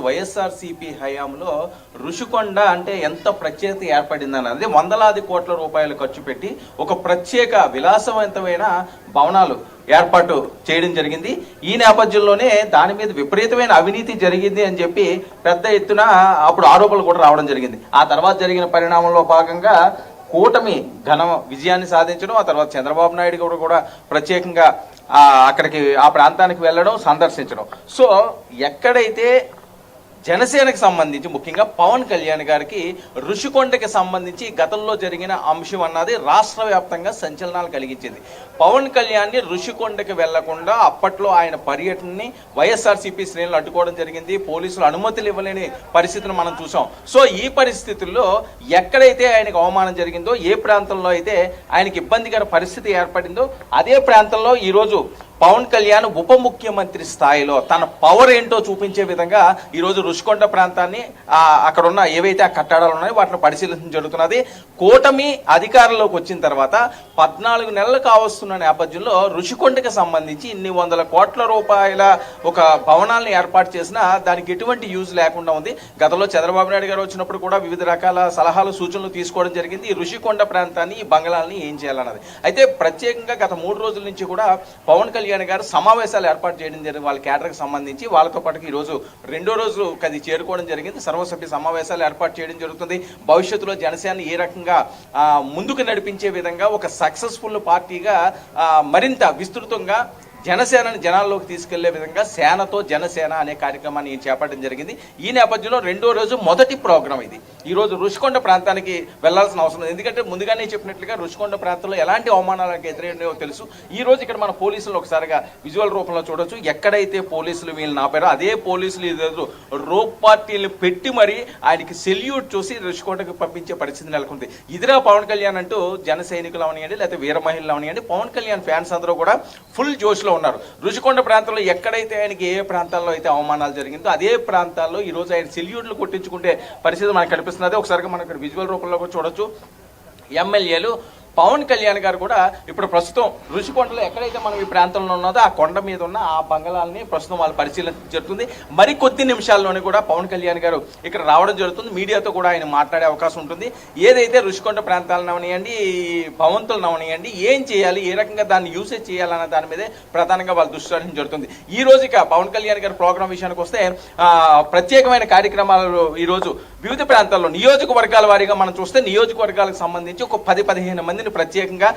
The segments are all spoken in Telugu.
వైఎస్ఆర్సీపీ హయాంలో రుషికొండ అంటే ఎంత ప్రత్యేకత ఏర్పడిందని అదే వందలాది కోట్ల రూపాయలు ఖర్చు పెట్టి ఒక ప్రత్యేక విలాసవంతమైన భవనాలు ఏర్పాటు చేయడం జరిగింది. ఈ నేపథ్యంలోనే దాని మీద విపరీతమైన అవినీతి జరిగింది అని చెప్పి పెద్ద ఎత్తున అప్పుడు ఆరోపణలు కూడా రావడం జరిగింది. ఆ తర్వాత జరిగిన పరిణామంలో భాగంగా కూటమి ఘన విజయాన్ని సాధించడం, ఆ తర్వాత చంద్రబాబు నాయుడు కూడా ప్రత్యేకంగా అక్కడికి ఆ ప్రాంతానికి వెళ్ళడం, సందర్శించడం. సో ఎక్కడైతే జనసేనకు సంబంధించి ముఖ్యంగా పవన్ కళ్యాణ్ గారికి రుషికొండకి సంబంధించి గతంలో జరిగిన అంశం అన్నది రాష్ట్ర వ్యాప్తంగా సంచలనాలు కలిగించింది. పవన్ కళ్యాణ్ని రుషికొండకి వెళ్లకుండా అప్పట్లో ఆయన పర్యటనని వైఎస్ఆర్సీపీ శ్రేణులు అడ్డుకోవడం జరిగింది. పోలీసులు అనుమతులు ఇవ్వలేని పరిస్థితిని మనం చూసాం. సో ఈ పరిస్థితుల్లో ఎక్కడైతే ఆయనకు అవమానం జరిగిందో, ఏ ప్రాంతంలో అయితే ఆయనకి ఇబ్బందికర పరిస్థితి ఏర్పడిందో అదే ప్రాంతంలో ఈరోజు పవన్ కళ్యాణ్ ఉప ముఖ్యమంత్రి స్థాయిలో తన పవర్ ఏంటో చూపించే విధంగా ఈరోజు రుషికొండ ప్రాంతాన్ని అక్కడ ఉన్న ఏవైతే ఆ కట్టడాలు ఉన్నాయో వాటిని పరిశీలించడం జరుగుతున్నది. కూటమి అధికారంలోకి వచ్చిన తర్వాత 14 నెలలు కావస్తున్న నేపథ్యంలో రుషికొండకి సంబంధించి ఇన్ని వందల కోట్ల రూపాయల ఒక భవనాలను ఏర్పాటు చేసినా దానికి ఎటువంటి యూజ్ లేకుండా ఉంది. గతంలో చంద్రబాబు నాయుడు గారు వచ్చినప్పుడు కూడా వివిధ రకాల సలహాలు సూచనలు తీసుకోవడం జరిగింది. ఈ రుషికొండ ప్రాంతాన్ని, ఈ బంగళాలని ఏం చేయాలన్నది. అయితే ప్రత్యేకంగా గత 3 రోజుల నుంచి కూడా పవన్ కళ్యాణ్ గారు సమావేశాలు ఏర్పాటు చేయడం జరిగింది. వాళ్ళ కేడర్కి సంబంధించి వాళ్ళతో పాటు ఈరోజు 2వ రోజు అది చేరుకోవడం జరిగింది. సర్వసభ్య సమావేశాలు ఏర్పాటు చేయడం జరుగుతుంది. భవిష్యత్తులో జనసేన ఏ రకంగా ముందుకు నడిపించే విధంగా ఒక సక్సెస్ఫుల్ పార్టీగా మరింత విస్తృతంగా జనసేనని జనాల్లోకి తీసుకెళ్లే విధంగా సేనతో జనసేన అనే కార్యక్రమాన్ని చేపట్టడం జరిగింది. ఈ నేపథ్యంలో 2వ రోజు మొదటి ప్రోగ్రాం ఇది. ఈ రోజు రుషికొండ ప్రాంతానికి వెళ్లాల్సిన అవసరం ఉంది. ఎందుకంటే ముందుగానే చెప్పినట్లుగా రుషికొండ ప్రాంతంలో ఎలాంటి అవమానాలకు ఎదురైనాయో తెలుసు. ఈ రోజు ఇక్కడ మన పోలీసులు ఒకసారిగా విజువల్ రూపంలో చూడొచ్చు. ఎక్కడైతే పోలీసులు వీళ్ళని ఆపారో అదే పోలీసులు ఈరోజు రోప్ పార్టీలు పెట్టి మరీ ఆయనకి సెల్యూట్ చూసి రుషికొండకు పంపించే పరిస్థితి నెలకొంది. ఇదిరా పవన్ కళ్యాణ్ అంటూ జన సైనికులు అవనియండి, లేకపోతే వీర మహిళలు అవనియండి, పవన్ కళ్యాణ్ ఫ్యాన్స్ అందరూ కూడా ఫుల్ జోష్లో ఉన్నారు. రుషికొండ ప్రాంతంలో ఎక్కడైతే ఆయనకి ఏ ప్రాంతాల్లో అయితే అవమానాలు జరిగిందో అదే ప్రాంతాల్లో ఈ రోజు ఆయన సెల్యూట్లు కొట్టించుకుంటే పరిస్థితి మనకు కనిపిస్తున్నది. ఒకసారిగా మనం ఇక్కడ విజువల్ రూపంలో కూడా చూడొచ్చు. ఎమ్మెల్యేలు పవన్ కళ్యాణ్ గారు కూడా ఇప్పుడు ప్రస్తుతం రుషికొండలో ఎక్కడైతే మనం ఈ ప్రాంతంలో ఉన్నదో ఆ కొండ మీద ఉన్న ఆ బంగళాలని ప్రస్తుతం వాళ్ళు పరిశీలన జరుగుతుంది. మరి కొద్ది నిమిషాల్లోనే కూడా పవన్ కళ్యాణ్ గారు ఇక్కడ రావడం జరుగుతుంది. మీడియాతో కూడా ఆయన మాట్లాడే అవకాశం ఉంటుంది. ఏదైతే రుషికొండ ప్రాంతాలను అవనియండి, భవంతులను అవనియండి, ఏం చేయాలి, ఏ రకంగా దాన్ని యూసేజ్ చేయాలన్న దాని మీదే ప్రధానంగా వాళ్ళు దృష్టి సారించడం జరుగుతుంది. ఈ రోజు ఇక పవన్ కళ్యాణ్ గారి ప్రోగ్రాం విషయానికి వస్తే ప్రత్యేకమైన కార్యక్రమాలు ఈరోజు వివిధ ప్రాంతాల్లో నియోజకవర్గాల వారీగా మనం చూస్తే నియోజకవర్గాలకు సంబంధించి ఒక 10-15 మందిని ప్రత్యేకంగా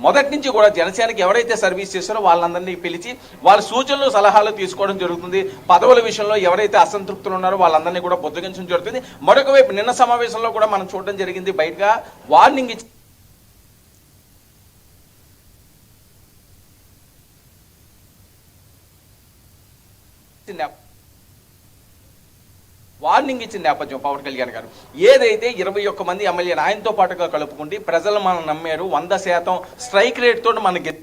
మొదటి నుంచి కూడా జనసేనకి ఎవరైతే సర్వీస్ చేస్తారో వాళ్ళందరినీ పిలిచి వాళ్ళ సూచనలు సలహాలు తీసుకోవడం జరుగుతుంది. పదవుల విషయంలో ఎవరైతే అసంతృప్తులు ఉన్నారో వాళ్ళందరినీ కూడా బుద్ధగించడం జరుగుతుంది. మరొక వైపు నిన్న సమావేశంలో కూడా మనం చూడడం జరిగింది. బయటగా వార్నింగ్ ఇచ్చి ఇచ్చిన నేపథ్యం పవన్ కళ్యాణ్ గారు ఏదైతే 21 మంది ఎమ్మెల్యేలు ఆయనతో పాటుగా కలుపుకుంటే ప్రజలు మనం నమ్మారు, 100% స్ట్రైక్ రేట్ తోటి మనకి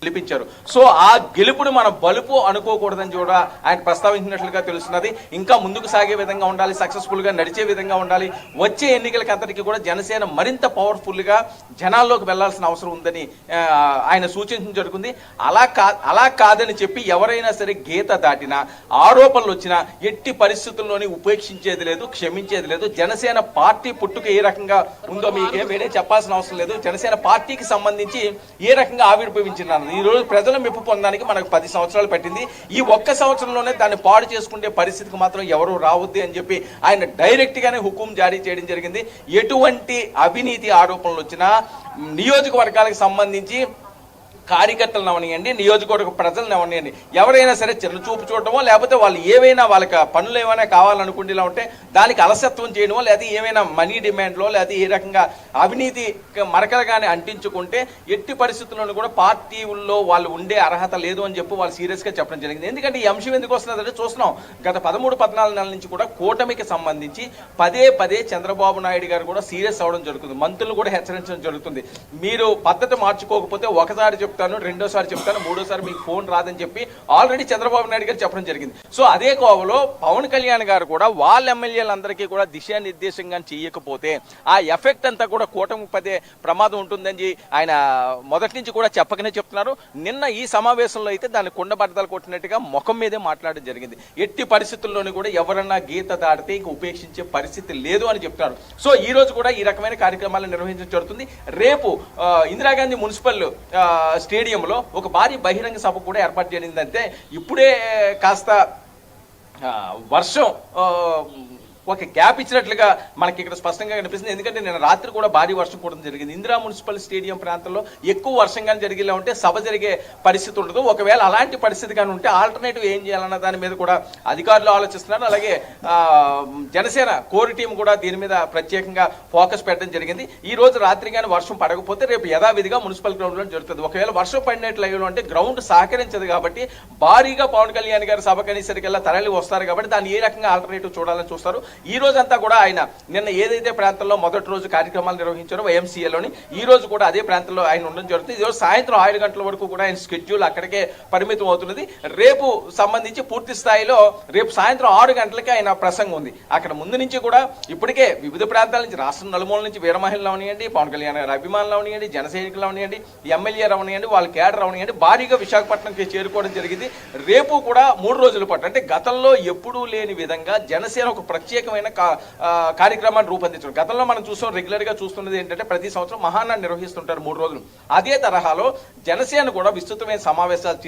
గెలిపించారు. సో ఆ గెలుపును మనం బలుపు అనుకోకూడదని కూడా ఆయన ప్రస్తావించినట్లుగా తెలుస్తున్నది. ఇంకా ముందుకు సాగే విధంగా ఉండాలి, సక్సెస్ఫుల్ గా నడిచే విధంగా ఉండాలి. వచ్చే ఎన్నికలకి అంతటికీ కూడా జనసేన మరింత పవర్ఫుల్ గా జనాల్లోకి వెళ్లాల్సిన అవసరం ఉందని ఆయన సూచించడం జరుగుతుంది. అలా కాదని చెప్పి ఎవరైనా సరే గీత దాటినా, ఆరోపణలు వచ్చినా ఎట్టి పరిస్థితుల్లోని ఉపేక్షించేది లేదు, క్షమించేది లేదు. జనసేన పార్టీ పుట్టుక ఏ రకంగా ఉందో మీకే వేరే చెప్పాల్సిన అవసరం లేదు. జనసేన పార్టీకి సంబంధించి ఏ రకంగా ఆవిర్భవించినారు ఈ రోజు ప్రజల మెప్పు పొందడానికి మనకు 10 సంవత్సరాలు పట్టింది. ఈ ఒక్క సంవత్సరంలోనే దాన్ని పాడు చేసుకునే పరిస్థితికి మాత్రం ఎవరు రావద్దు అని చెప్పి ఆయన డైరెక్ట్ గానే హుకుం జారీ చేయడం జరిగింది. ఎటువంటి అవినీతి ఆరోపణలు వచ్చినా నియోజకవర్గాలకు సంబంధించి కార్యకర్తలను అవనియండి, నియోజకవర్గ ప్రజలను అవనియండి, ఎవరైనా సరే చిన్నచూపు చూడటమో లేకపోతే వాళ్ళు ఏవైనా వాళ్ళకి పనులు ఏమైనా కావాలనుకుంటేలా ఉంటే దానికి అలసత్వం చేయడమో, లేదా ఏమైనా మనీ డిమాండ్లో లేదా ఏ రకంగా అవినీతి మరకలుగానే అంటించుకుంటే ఎట్టి పరిస్థితుల్లోనూ కూడా పార్టీల్లో వాళ్ళు ఉండే అర్హత లేదు అని చెప్పి వాళ్ళు సీరియస్గా చెప్పడం జరిగింది. ఎందుకంటే ఈ అంశం ఎందుకు వస్తుందంటే చూస్తున్నాం, గత 13-14 నెలల నుంచి కూడా కూటమికి సంబంధించి పదే చంద్రబాబు నాయుడు గారు కూడా సీరియస్ అవ్వడం జరుగుతుంది. మంత్రులు కూడా హెచ్చరించడం జరుగుతుంది. మీరు పద్ధతి మార్చుకోకపోతే ఒకసారి చెప్తాను, రెండోసారి చెప్తాను, మూడోసారి మీకు ఫోన్ రాదని చెప్పి ఆల్రెడీ చంద్రబాబు నాయుడు గారు చెప్పడం జరిగింది. సో అదే కోవలో పవన్ కళ్యాణ్ గారు కూడా వాళ్ళ ఎమ్మెల్యేలందరికీ కూడా దిశానిర్దేశంగా చేయకపోతే ఆ ఎఫెక్ట్ అంతా కూడా కూటమి పదే ప్రమాదం ఉంటుందని ఆయన మొదటి నుంచి కూడా చెప్పకనే చెప్తున్నారు. నిన్న ఈ సమావేశంలో అయితే దాన్ని కుండబద్దలు కొట్టినట్టుగా ముఖం మీదే మాట్లాడడం జరిగింది. ఎట్టి పరిస్థితుల్లోనూ కూడా ఎవరన్నా గీత దాటితే ఇంక ఉపేక్షించే పరిస్థితి లేదు అని చెప్తున్నారు. సో ఈ రోజు కూడా ఈ రకమైన కార్యక్రమాలు నిర్వహించడం జరుగుతుంది. రేపు ఇందిరాగాంధీ మున్సిపల్ స్టేడియంలో ఒక భారీ బహిరంగ సభ కూడా ఏర్పాటు జరిగిందంటే ఇప్పుడే కాస్త వర్షం ఒక గ్యాప్ ఇచ్చినట్లుగా మనకి ఇక్కడ స్పష్టంగా కనిపిస్తుంది. ఎందుకంటే నేను రాత్రి కూడా భారీ వర్షం కూడా జరిగింది. ఇందిరా మున్సిపల్ స్టేడియం ప్రాంతంలో ఎక్కువ వర్షం కానీ జరిగేలా ఉంటే సభ జరిగే పరిస్థితి ఉండదు. ఒకవేళ అలాంటి పరిస్థితి కానీ ఉంటే ఆల్టర్నేటివ్ ఏం చేయాలన్న దాని మీద కూడా అధికారులు ఆలోచిస్తున్నారు. అలాగే జనసేన కోర్ టీం కూడా దీని మీద ప్రత్యేకంగా ఫోకస్ పెట్టడం జరిగింది. ఈ రోజు రాత్రి కానీ వర్షం పడకపోతే రేపు యథావిధిగా మున్సిపల్ గ్రౌండ్లో జరుగుతుంది. ఒకవేళ వర్షం పడినట్లు అంటే గ్రౌండ్ సహకరించదు కాబట్టి భారీగా పవన్ కళ్యాణ్ గారు సభ కనీసరికల్లా తరలి వస్తారు కాబట్టి దాన్ని ఏ రకంగా ఆల్టర్నేటివ్ చూడాలని చూస్తారు. ఈ రోజంతా కూడా ఆయన నిన్న ఏదైతే ప్రాంతంలో మొదటి రోజు కార్యక్రమాలు నిర్వహించారో వైఎంసీఏలోని ఈ రోజు కూడా అదే ప్రాంతంలో ఆయన ఉండడం జరుగుతుంది. ఈ రోజు సాయంత్రం 6 గంటల వరకు కూడా ఆయన స్కెడ్యూల్ అక్కడికే పరిమితం అవుతున్నది. రేపు సంబంధించి పూర్తి స్థాయిలో రేపు సాయంత్రం 6 గంటలకి ఆయన ప్రసంగం ఉంది. అక్కడ ముందు నుంచి కూడా ఇప్పటికే వివిధ ప్రాంతాల నుంచి రాష్ట్రం నలుమూల నుంచి వీర మహిళలు అవనియండి, పవన్ కళ్యాణ్ గారి అభిమానులు అవనియండి, జన సైనికులు అవనియండి, ఎమ్మెల్యేలు అవనియండి, వాళ్ళ క్యాడర్ అవనియండి భారీగా విశాఖపట్నంకి చేరుకోవడం జరిగింది. రేపు కూడా 3 రోజుల పాటు అంటే గతంలో ఎప్పుడూ లేని విధంగా జనసేన ఒక ప్రత్యేకమైన కార్యక్రమాన్ని రూపొందించడం. గతంలో మనం చూస్తాం, రెగ్యులర్ గా చూస్తున్నది ఏంటంటే ప్రతి సంవత్సరం మహానాడు నిర్వహిస్తుంటారు 3 రోజులు. అదే తరహాలో జనసేన కూడా విస్తృతమైన సమావేశాలు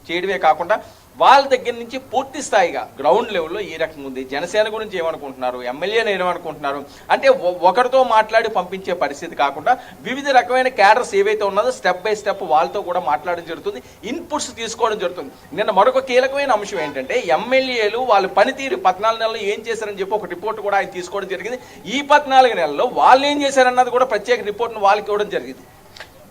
చేయడమే కాకుండా వాళ్ళ దగ్గర నుంచి పూర్తి స్థాయిగా గ్రౌండ్ లెవెల్లో ఈ రకంగా ఉంది, జనసేన గురించి ఏమనుకుంటున్నారు, ఎమ్మెల్యేలు ఏమనుకుంటున్నారు అంటే ఒకరితో మాట్లాడి పంపించే పరిస్థితి కాకుండా వివిధ రకమైన క్యాడర్స్ ఏవైతే ఉన్నదో స్టెప్ బై స్టెప్ వాళ్ళతో కూడా మాట్లాడడం జరుగుతుంది, ఇన్పుట్స్ తీసుకోవడం జరుగుతుంది. నిన్న మరొక కీలకమైన అంశం ఏంటంటే ఎమ్మెల్యేలు వాళ్ళ పనితీరు 14 నెలలు ఏం చేశారని చెప్పి ఒక రిపోర్ట్ కూడా ఆయన తీసుకోవడం జరిగింది. ఈ 14 నెలల్లో వాళ్ళు ఏం చేశారన్నది కూడా ప్రత్యేక రిపోర్ట్ను వాళ్ళకి ఇవ్వడం జరిగింది.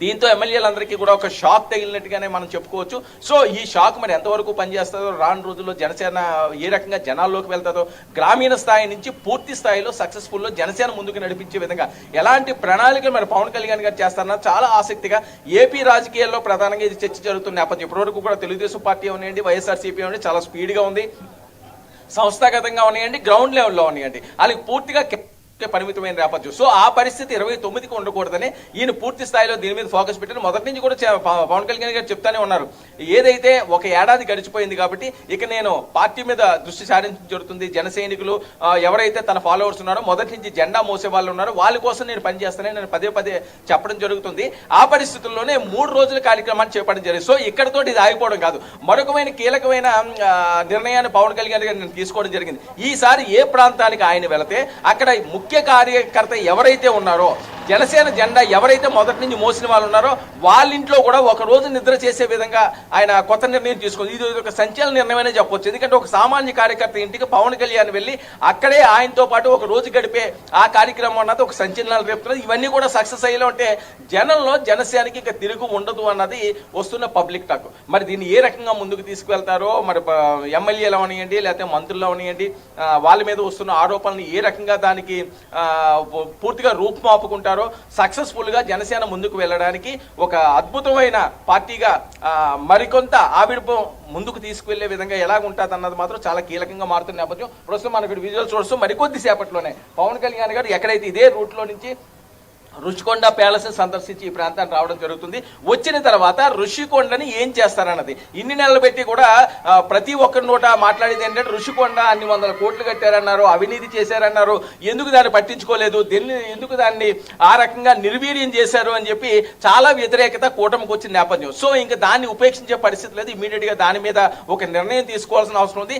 దీంతో ఎమ్మెల్యేలందరికీ కూడా ఒక షాక్ తగిలినట్టుగానే మనం చెప్పుకోవచ్చు. సో ఈ షాక్ మరి ఎంతవరకు పనిచేస్తుందో, రాను రోజుల్లో జనసేన ఏ రకంగా జనాల్లోకి వెళ్తుందో, గ్రామీణ స్థాయి నుంచి పూర్తి స్థాయిలో సక్సెస్ఫుల్లో జనసేన ముందుకు నడిపించే విధంగా ఎలాంటి ప్రణాళికలు మరి పవన్ కళ్యాణ్ గారు చేస్తారన్న చాలా ఆసక్తిగా ఏపీ రాజకీయాల్లో ప్రధానంగా ఇది చర్చ జరుగుతున్న నేపథ్యం. ఇప్పటివరకు కూడా తెలుగుదేశం పార్టీ ఉన్నాయండి, వైఎస్ఆర్సీపీ ఉన్నాయండి, చాలా స్పీడ్గా ఉంది, సంస్థాగతంగా ఉన్నాయండి, గ్రౌండ్ లెవెల్లో ఉన్నాయండి, వాళ్ళకి పూర్తిగా పరిమితమైన నేపథ్యం. సో ఆ పరిస్థితి 29కి ఉండకూడదని ఈయన పూర్తి స్థాయిలో దీని మీద ఫోకస్ పెట్టారు. మొదటి నుంచి కూడా పవన్ కళ్యాణ్ గారు చెప్తానే ఉన్నారు, ఏదైతే ఒక ఏడాది గడిచిపోయింది కాబట్టి ఇక నేను పార్టీ మీద దృష్టి సారించడం జరుగుతుంది. జన సైనికులు ఎవరైతే తన ఫాలోవర్స్ ఉన్నారో మొదటి నుంచి జెండా మోసే వాళ్ళు ఉన్నారో వాళ్ళ కోసం నేను పనిచేస్తానని నేను పదే పదే చెప్పడం జరుగుతుంది. ఆ పరిస్థితుల్లోనే 3 రోజుల కార్యక్రమాన్ని చేపట్టడం జరిగింది. సో ఇక్కడతో ఇది ఆగిపోవడం కాదు, మరొకమైన కీలకమైన నిర్ణయాన్ని పవన్ కళ్యాణ్ గారు నేను తీసుకోవడం జరిగింది. ఈసారి ఏ ప్రాంతానికి ఆయన వెళితే అక్కడ ముఖ్య కార్యకర్త ఎవరైతే ఉన్నారో, జనసేన జెండా ఎవరైతే మొదటి నుంచి మోసిన వాళ్ళు ఉన్నారో వాళ్ళ ఇంట్లో కూడా ఒక రోజు నిద్ర చేసే విధంగా ఆయన కొత్త నిర్ణయం తీసుకుంది. ఇది ఒక సంచలన నిర్ణయమనే చెప్పొచ్చు. ఎందుకంటే ఒక సామాన్య కార్యకర్త ఇంటికి పవన్ కళ్యాణ్ వెళ్ళి అక్కడే ఆయనతో పాటు ఒక రోజు గడిపే ఆ కార్యక్రమం అన్నది ఒక సంచలనాలు రేపుతున్నది. ఇవన్నీ కూడా సక్సెస్ అయ్యేలా ఉంటే జనంలో జనసేనకి ఇక తిరుగు ఉండదు అన్నది వస్తున్న పబ్లిక్ టాక్. మరి దీన్ని ఏ రకంగా ముందుకు తీసుకువెళ్తారో, మరి ఎమ్మెల్యేలు అవనియండి లేకపోతే మంత్రులు అవనియండి వాళ్ళ మీద వస్తున్న ఆరోపణలు ఏ రకంగా దానికి పూర్తిగా రూపుమాపుకుంటారో, సక్సెస్ఫుల్ గా జనసేన ముందుకు వెళ్ళడానికి ఒక అద్భుతమైన పార్టీగా మరికొంత ఆవిర్భం ముందుకు తీసుకువెళ్లే విధంగా ఎలాగుంటుంది అన్నది మాత్రం చాలా కీలకంగా మారుతున్న నేపథ్యం. ప్రస్తుతం మనకు విజువల్ చూస్తూ మరికొద్ది సేపట్లోనే పవన్ కళ్యాణ్ గారు ఎక్కడైతే ఇదే రూట్ లో నుంచి రుషికొండ ప్యాలెస్ సందర్శించి ఈ ప్రాంతానికి రావడం జరుగుతుంది. వచ్చిన తర్వాత రుషికొండని ఏం చేస్తారన్నది ఇన్ని నెలలు పెట్టి కూడా ప్రతి ఒక్కరి నోట మాట్లాడేది ఏంటంటే రుషికొండ అన్ని 100 కోట్లు కట్టారన్నారు, అవినీతి చేశారన్నారు, ఎందుకు దాన్ని పట్టించుకోలేదు, ఎందుకు దాన్ని ఆ రకంగా నిర్వీర్యం చేశారు అని చెప్పి చాలా వ్యతిరేకత కూటమికి వచ్చిన నేపథ్యం. సో ఇంకా దాన్ని ఉపేక్షించే పరిస్థితి లేదు, ఇమీడియట్ గా దాని మీద ఒక నిర్ణయం తీసుకోవాల్సిన అవసరం ఉంది.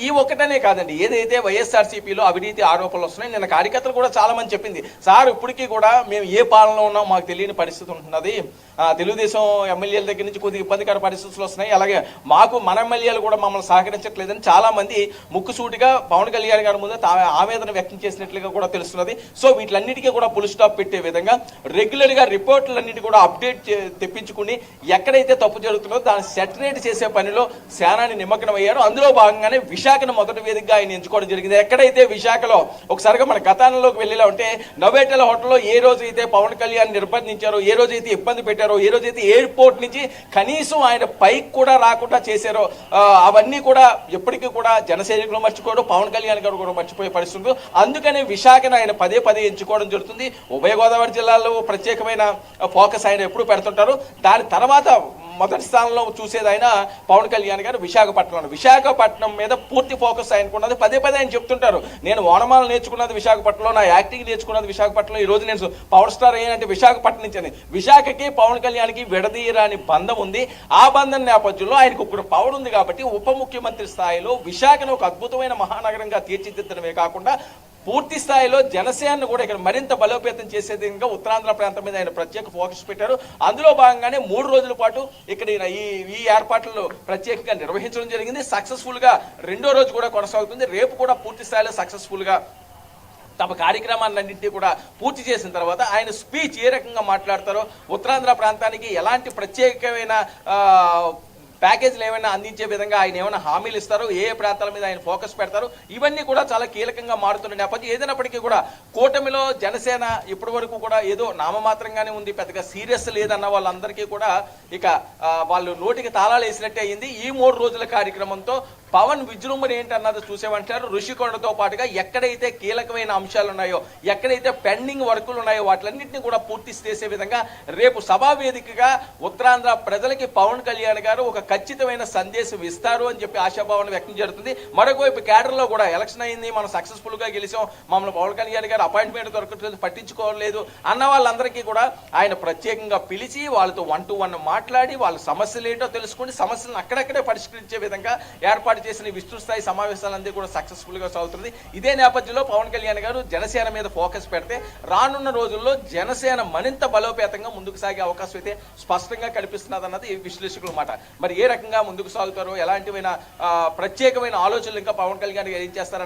ఈ ఒక్కటనే కాదండి, ఏదైతే వైఎస్ఆర్సీపీలో అవినీతి ఆరోపణలు వస్తున్నాయి, నిన్న కార్యకర్తలు కూడా చాలా మంది చెప్పింది, సార్ ఇప్పటికీ కూడా మేము ఏ పాలనలో ఉన్నాం మాకు తెలియని పరిస్థితి ఉంటున్నది, తెలుగుదేశం ఎమ్మెల్యేల దగ్గర నుంచి కొద్దిగా ఇబ్బందికర పరిస్థితులు వస్తున్నాయి, అలాగే మాకు మన ఎమ్మెల్యేలు కూడా మమ్మల్ని సహకరించట్లేదని చాలా మంది ముక్కుసూటిగా పవన్ కళ్యాణ్ గారి ముందు ఆవేదన వ్యక్తం చేసినట్లుగా కూడా తెలుస్తున్నది. సో వీటిలన్నిటికీ కూడా ఫుల్ స్టాప్ పెట్టే విధంగా రెగ్యులర్ గా రిపోర్టులన్నిటి కూడా అప్డేట్ తెప్పించుకుని ఎక్కడైతే తప్పు జరుగుతుందో దాన్ని సెటరేట్ చేసే పనిలో సేనాని నిమగ్నం అయ్యారు. అందులో భాగంగానే విశాఖను మొదటి వేదికగా ఆయన ఎంచుకోవడం జరిగింది. ఎక్కడైతే విశాఖలో ఒకసారిగా మన గతానంలోకి వెళ్ళేలా ఉంటే నవేటల హోటల్లో ఏ రోజు రోజైతే పవన్ కళ్యాణ్ నిర్బంధించారో, ఏ రోజైతే ఇబ్బంది పెట్టారో, ఏ రోజైతే ఎయిర్పోర్ట్ నుంచి కనీసం ఆయన పైకి కూడా రాకుండా చేశారో, అవన్నీ కూడా ఎప్పటికీ కూడా జనసైనికులు మర్చిపోయారు, పవన్ కళ్యాణ్ గారు కూడా మర్చిపోయే పరిస్థితి. అందుకనే విశాఖను ఆయన పదే పదే ఎంచుకోవడం జరుగుతుంది. ఉభయ గోదావరి జిల్లాలో ప్రత్యేకమైన ఫోకస్ ఆయన ఎప్పుడు పెడుతుంటారు. దాని తర్వాత మొదటి స్థానంలో చూసేది ఆయన పవన్ కళ్యాణ్ గారు విశాఖపట్నం మీద పూర్తి ఫోకస్ ఆయనకున్నది. పదే పదే ఆయన చెప్తుంటారు, నేను ఓనమాలు నేర్చుకున్నది విశాఖపట్నంలో, నా యాక్టింగ్ నేర్చుకున్నది విశాఖపట్నంలో, ఈ రోజు నేను పవర్ స్టార్ అయ్యానంటే విశాఖపట్నం నుంచి అని. విశాఖకి పవన్ కళ్యాణ్కి విడదీయరాని బంధం ఉంది. ఆ బంధం నేపథ్యంలో ఆయనకు ఒక పవర్ ఉంది కాబట్టి ఉప ముఖ్యమంత్రి స్థాయిలో విశాఖను ఒక అద్భుతమైన మహానగరంగా తీర్చిదిద్దడమే కాకుండా పూర్తి స్థాయిలో జనసేనను కూడా ఇక్కడ మరింత బలోపేతం చేసేది ఇంకా ఉత్తరాంధ్ర ప్రాంతం మీద ఆయన ప్రత్యేక ఫోకస్ పెట్టారు. అందులో భాగంగానే 3 రోజుల పాటు ఇక్కడ ఈ ఏర్పాట్లు ప్రత్యేకంగా నిర్వహించడం జరిగింది. సక్సెస్ఫుల్ గా 2వ రోజు కూడా కొనసాగుతుంది. రేపు కూడా పూర్తి స్థాయిలో సక్సెస్ఫుల్ గా తమ కార్యక్రమాలన్నింటినీ కూడా పూర్తి చేసిన తర్వాత ఆయన స్పీచ్ ఏ రకంగా మాట్లాడతారో, ఉత్తరాంధ్ర ప్రాంతానికి ఎలాంటి ప్రత్యేకమైన ప్యాకేజీలు ఏమైనా అందించే విధంగా ఆయన ఏమైనా హామీలు ఇస్తారో, ఏ ప్రాంతాల మీద ఆయన ఫోకస్ పెడతారు, ఇవన్నీ కూడా చాలా కీలకంగా మారుతున్న నేపథ్యం. ఏదైనప్పటికీ కూడా కూటమిలో జనసేన ఇప్పటి వరకు కూడా ఏదో నామమాత్రంగానే ఉంది, పెద్దగా సీరియస్ లేదన్న వాళ్ళందరికీ కూడా ఇక వాళ్ళు నోటికి తాళాలు వేసినట్టే అయింది. ఈ 3 రోజుల కార్యక్రమంతో పవన్ విజృంభణ ఏంటన్నది చూసేమంటారు. ఋషికొండతో పాటుగా ఎక్కడైతే కీలకమైన అంశాలు ఉన్నాయో, ఎక్కడైతే పెండింగ్ వర్కులు ఉన్నాయో వాటిలన్నింటినీ కూడా పూర్తి చేసే విధంగా రేపు సభా వేదికగా ఉత్తరాంధ్ర ప్రజలకి పవన్ కళ్యాణ్ గారు ఒక ఖచ్చితమైన సందేశం ఇస్తారు అని చెప్పి ఆశాభావం వ్యక్తం జరుగుతుంది. మరొకవైపు కేడర్లో కూడా ఎలక్షన్ అయింది, మనం సక్సెస్ఫుల్ గా గెలిచాం, మమ్మల్ని పవన్ కళ్యాణ్ గారు అపాయింట్మెంట్ దొరకట్లేదు, పట్టించుకోలేదు అన్న వాళ్ళందరికీ కూడా ఆయన ప్రత్యేకంగా పిలిచి వాళ్ళతో 1 to 1 మాట్లాడి వాళ్ళ సమస్యలు ఏంటో తెలుసుకుని సమస్యలను అక్కడక్కడే పరిష్కరించే విధంగా ఏర్పాటు చేసిన విస్తృత స్థాయి సమావేశాలన్నీ కూడా సక్సెస్ఫుల్ గా సాగుతుంది. ఇదే నేపథ్యంలో పవన్ కళ్యాణ్ గారు జనసేన మీద ఫోకస్ పెడితే రానున్న రోజుల్లో జనసేన మరింత బలోపేతంగా ముందుకు సాగే అవకాశం అయితే స్పష్టంగా కనిపిస్తున్నది అన్నది విశ్లేషకుల మాట. మరి ఏ రకంగా ముందుకు సాగుతారో, ఎలాంటివైనా ప్రత్యేకమైన ఆలోచనలు ఇంకా పవన్ కళ్యాణ్ ఏం చేస్తారన్నది